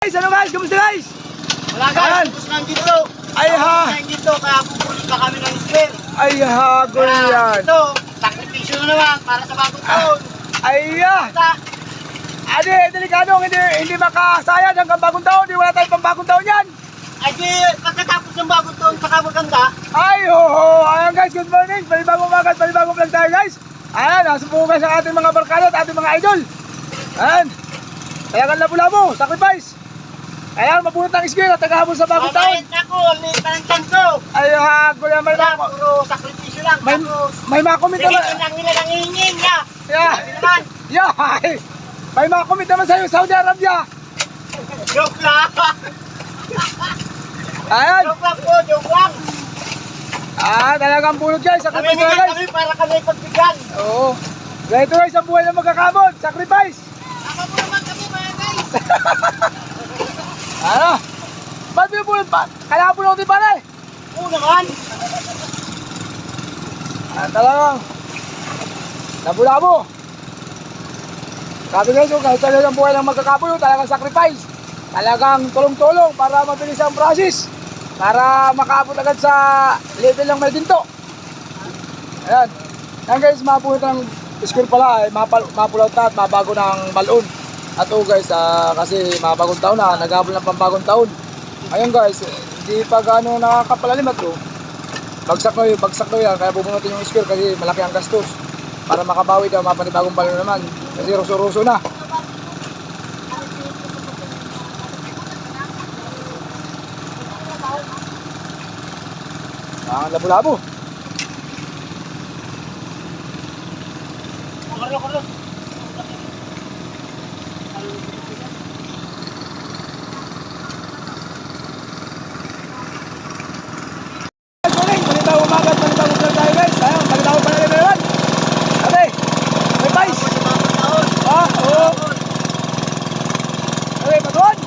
Guys, ano guys? Kamusta guys? Wala guys, tapos lang dito. Ay ha. Dito, kaya bubuli ka kami ng square. Ay hagol yan. Ito, sakripisyo na naman para sa bagong taon. Ay ya. Basta, Ade, delikado hindi makasayad hanggang bagong taon. Hindi wala tayong pang bagong taon yan. ay di, pagkatapos ng bagong taon, saka maganda. Ay ho. Ayan guys, good morning. Palibagong umaga at palibagong vlog tayo guys. Ayan, nasubukan sa ating mga barkada at ating mga idol. Ayan. Talagang labo-labo, sacrifice. Ayan, mapulot ang skill at tagahabol sa bagong taon. Mabait ako, liit pa ng tanto. Ay hagol yan. Wala, puro sakripisyo lang. Tapos, May makomment naman. hingin lang nila ng hingin niya. Yeah. Sabi naman, Yeah. May makomment naman sa'yo, Saudi Arabia. joke lang. Ayan. Joke lang po, joke lang. Talagang pulot guys, sacrifice na Namimigat guys. kami para kami pagbigyan. Oo. Ganito guys, ang buhay ng magkakabot, sacrifice. Tama po naman kami mga guys. Ano? Ba't may pulot pa? Kailangan pulutin pa na eh. Oo naman. Talagang labo-labo. Sabi guys, kahit talagang buhay ng magkakabot, talagang sacrifice. Talagang tulong-tulong para mabilis ang process. Para makaabot agad sa level ng may ginto. Ayan. Ayan guys, mapulot ng square pala, mapulot na at mabago ng balon. At guys, kasi mabagong taon na, naghabol ng pambagong taon. Ayun guys, hindi pa gaano nakakapalalim at bagsak na yan, kaya bubunutin yung square kasi malaki ang gastos. Para makabawi daw, mapanibagong balon naman. Kasi ruso-ruso na. Labo-labo. Karlo. Morning, panibagong umaga at panibagong vlog tayo guys. Ayun, panibagong panalin na naman. Ate, may pais. Oo. Okay, pagod.